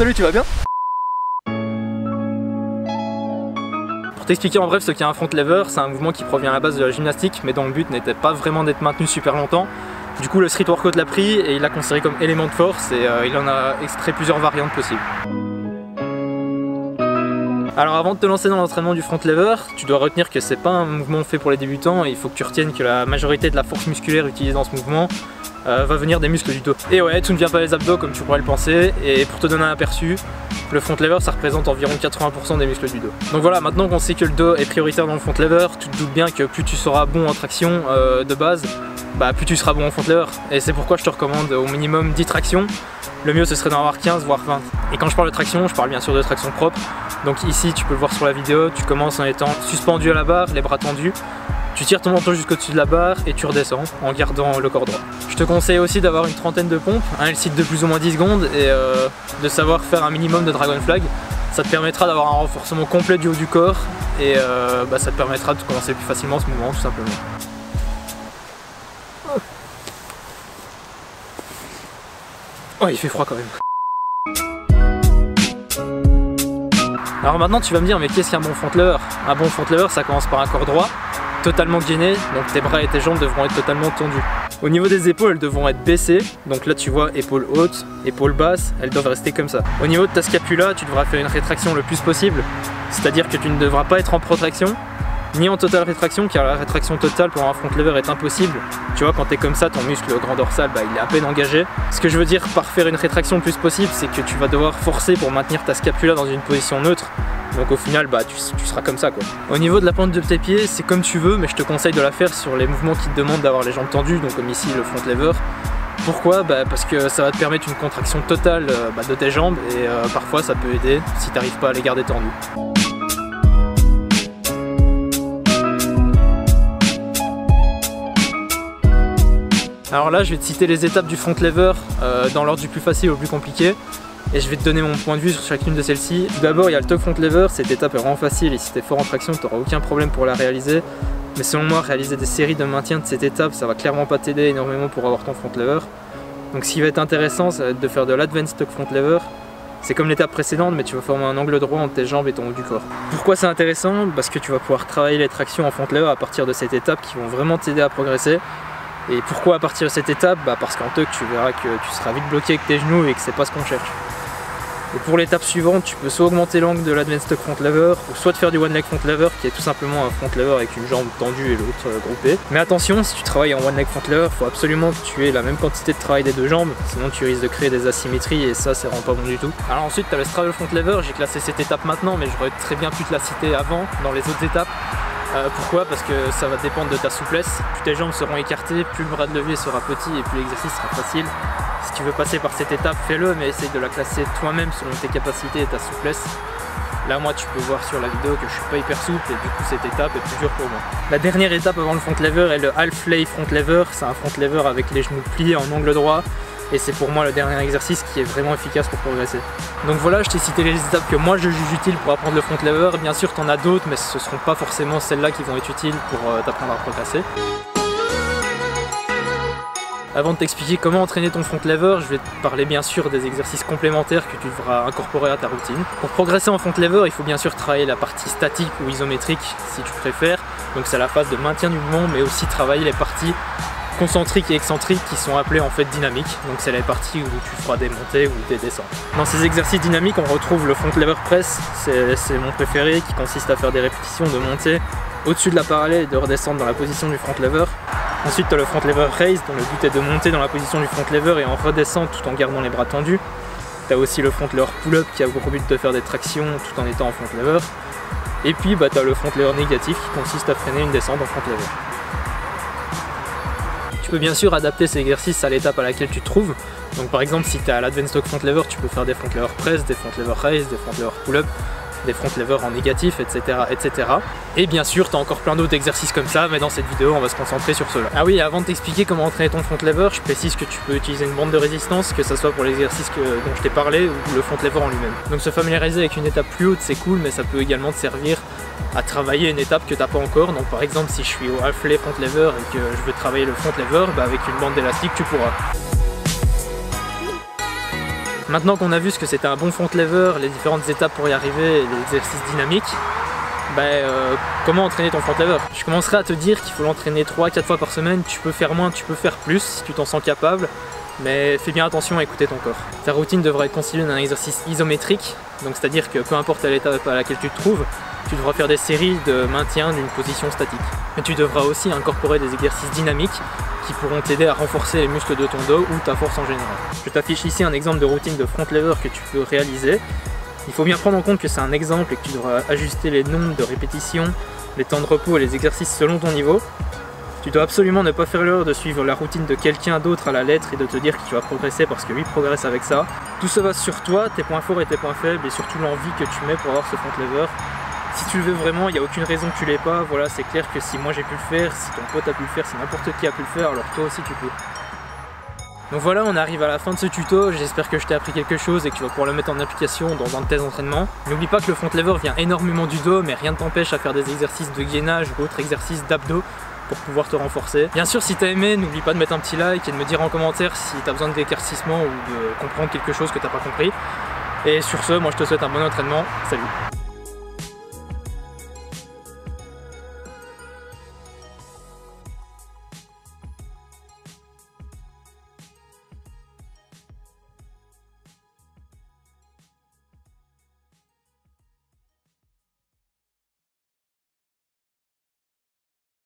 salut, tu vas bien? Pour t'expliquer en bref ce qu'est un front lever, c'est un mouvement qui provient à la base de la gymnastique, mais dont le but n'était pas vraiment d'être maintenu super longtemps. Du coup le street workout l'a pris et il l'a considéré comme élément de force et il en a extrait plusieurs variantes possibles. Alors avant de te lancer dans l'entraînement du front lever, tu dois retenir que c'est pas un mouvement fait pour les débutants et il faut que tu retiennes que la majorité de la force musculaire utilisée dans ce mouvement va venir des muscles du dos. Et ouais, tout ne vient pas des abdos comme tu pourrais le penser, et pour te donner un aperçu, le front lever ça représente environ 80% des muscles du dos. Donc voilà, maintenant qu'on sait que le dos est prioritaire dans le front lever, tu te doutes bien que plus tu seras bon en traction de base, plus tu seras bon en front lever. Et c'est pourquoi je te recommande au minimum 10 tractions. Le mieux ce serait d'en avoir 15 voire 20. Et quand je parle de traction, je parle bien sûr de traction propre. Donc ici tu peux le voir sur la vidéo, tu commences en étant suspendu à la barre, les bras tendus. Tu tires ton menton jusqu'au-dessus de la barre et tu redescends en gardant le corps droit. Je te conseille aussi d'avoir une trentaine de pompes, un L-sit de plus ou moins 10 secondes et de savoir faire un minimum de dragon flag. Ça te permettra d'avoir un renforcement complet du haut du corps et ça te permettra de commencer plus facilement ce mouvement tout simplement. Oh, il fait froid quand même. Alors maintenant tu vas me dire, mais qu'est-ce qu'un bon front lever? Un bon front lever ça commence par un corps droit, totalement gainé, donc tes bras et tes jambes devront être totalement tendus. Au niveau des épaules, elles devront être baissées, donc là tu vois épaules hautes, épaules basses, elles doivent rester comme ça. Au niveau de ta scapula, tu devras faire une rétraction le plus possible, c'est-à-dire que tu ne devras pas être en protraction, ni en totale rétraction, car la rétraction totale pour un front lever est impossible. Tu vois, quand tu es comme ça, ton muscle grand dorsal, il est à peine engagé. Ce que je veux dire par faire une rétraction le plus possible, c'est que tu vas devoir forcer pour maintenir ta scapula dans une position neutre. Donc au final, tu seras comme ça quoi. Au niveau de la pente de tes pieds, c'est comme tu veux, mais je te conseille de la faire sur les mouvements qui te demandent d'avoir les jambes tendues, donc comme ici le front lever. Pourquoi? Parce que ça va te permettre une contraction totale de tes jambes et parfois ça peut aider si tu n'arrives pas à les garder tendues. Alors là, je vais te citer les étapes du front lever dans l'ordre du plus facile au plus compliqué. Et je vais te donner mon point de vue sur chacune de celles-ci. D'abord, il y a le tuck front lever. Cette étape est vraiment facile et si tu es fort en traction, tu n'auras aucun problème pour la réaliser. Mais selon moi, réaliser des séries de maintien de cette étape, ça va clairement pas t'aider énormément pour avoir ton front lever. Donc ce qui va être intéressant, ça va être de faire de l'advanced tuck front lever. C'est comme l'étape précédente, mais tu vas former un angle droit entre tes jambes et ton haut du corps. Pourquoi c'est intéressant? Parce que tu vas pouvoir travailler les tractions en front lever à partir de cette étape qui vont vraiment t'aider à progresser. Et pourquoi à partir de cette étape? Parce qu'en tuck tu verras que tu seras vite bloqué avec tes genoux et que c'est pas ce qu'on cherche. Et pour l'étape suivante, tu peux soit augmenter l'angle de l'advanced tuck front lever, ou soit te faire du one leg front lever qui est tout simplement un front lever avec une jambe tendue et l'autre groupée. Mais attention, si tu travailles en one leg front lever, il faut absolument que tu aies la même quantité de travail des deux jambes, sinon tu risques de créer des asymétries et ça, c'est vraiment pas bon du tout. Alors ensuite, tu as le straddle front lever, j'ai classé cette étape maintenant, mais j'aurais très bien pu te la citer avant, dans les autres étapes. Pourquoi? Parce que ça va dépendre de ta souplesse. Plus tes jambes seront écartées, plus le bras de levier sera petit et plus l'exercice sera facile. Si tu veux passer par cette étape, fais-le, mais essaye de la classer toi-même selon tes capacités et ta souplesse. Là, moi, tu peux voir sur la vidéo que je suis pas hyper souple et du coup, cette étape est plus dure pour moi. La dernière étape avant le front lever est le half lay front lever. C'est un front lever avec les genoux pliés en angle droit. Et c'est pour moi le dernier exercice qui est vraiment efficace pour progresser. Donc voilà, je t'ai cité les étapes que moi je juge utiles pour apprendre le front lever. Bien sûr, t'en as d'autres, mais ce ne seront pas forcément celles-là qui vont être utiles pour t'apprendre à progresser. Avant de t'expliquer comment entraîner ton front lever, je vais te parler bien sûr des exercices complémentaires que tu devras incorporer à ta routine. Pour progresser en front lever, il faut bien sûr travailler la partie statique ou isométrique si tu préfères. Donc c'est la phase de maintien du mouvement, mais aussi travailler les parties concentriques et excentriques qui sont appelées en fait dynamiques. Donc c'est les parties où tu feras des montées ou des descentes. Dans ces exercices dynamiques, on retrouve le front lever press, c'est mon préféré, qui consiste à faire des répétitions de montée au-dessus de la parallèle et de redescendre dans la position du front lever. Ensuite tu as le front lever raise, dont le but est de monter dans la position du front lever et en redescendre tout en gardant les bras tendus. Tu as aussi le front lever pull-up qui a pour but de faire des tractions tout en étant en front lever. Et puis tu as le front lever négatif qui consiste à freiner une descente en front lever. Tu peux bien sûr adapter ces exercices à l'étape à laquelle tu te trouves. Donc par exemple si tu es à l'advanced tuck front lever, tu peux faire des front lever press, des front lever raise, des front lever pull-up, des front lever en négatif, etc. etc. Et bien sûr, tu as encore plein d'autres exercices comme ça, mais dans cette vidéo, on va se concentrer sur ceux-là. Ah oui, avant de t'expliquer comment entraîner ton front lever, je précise que tu peux utiliser une bande de résistance, que ce soit pour l'exercice dont je t'ai parlé ou le front lever en lui-même. Donc se familiariser avec une étape plus haute, c'est cool, mais ça peut également te servir à travailler une étape que tu n'as pas encore. Donc par exemple, si je suis au half lay front lever et que je veux travailler le front lever, avec une bande d'élastique, tu pourras. Maintenant qu'on a vu ce que c'était un bon front lever, les différentes étapes pour y arriver et les exercices dynamiques, comment entraîner ton front lever? Je commencerai à te dire qu'il faut l'entraîner 3-4 fois par semaine, tu peux faire moins, tu peux faire plus si tu t'en sens capable, mais fais bien attention à écouter ton corps. Ta routine devra être constituée d'un exercice isométrique, donc c'est-à-dire que peu importe l'étape à laquelle tu te trouves, tu devras faire des séries de maintien d'une position statique. Mais tu devras aussi incorporer des exercices dynamiques qui pourront t'aider à renforcer les muscles de ton dos ou ta force en général. Je t'affiche ici un exemple de routine de front lever que tu peux réaliser. Il faut bien prendre en compte que c'est un exemple et que tu devras ajuster les nombres de répétitions, les temps de repos et les exercices selon ton niveau. Tu dois absolument ne pas faire l'erreur de suivre la routine de quelqu'un d'autre à la lettre et de te dire que tu vas progresser parce que lui progresse avec ça. Tout se base sur toi, tes points forts et tes points faibles et surtout l'envie que tu mets pour avoir ce front lever. Si tu le veux vraiment, il n'y a aucune raison que tu l'aies pas. Voilà, c'est clair que si moi j'ai pu le faire, si ton pote a pu le faire, si n'importe qui a pu le faire, alors toi aussi tu peux. Donc voilà, on arrive à la fin de ce tuto, j'espère que je t'ai appris quelque chose et que tu vas pouvoir le mettre en application dans un de tes entraînements. N'oublie pas que le front lever vient énormément du dos, mais rien ne t'empêche à faire des exercices de gainage ou autres exercices d'abdos pour pouvoir te renforcer. Bien sûr, si t'as aimé, n'oublie pas de mettre un petit like et de me dire en commentaire si t'as besoin d'éclaircissement ou de comprendre quelque chose que t'as pas compris. Et sur ce, moi je te souhaite un bon entraînement, salut!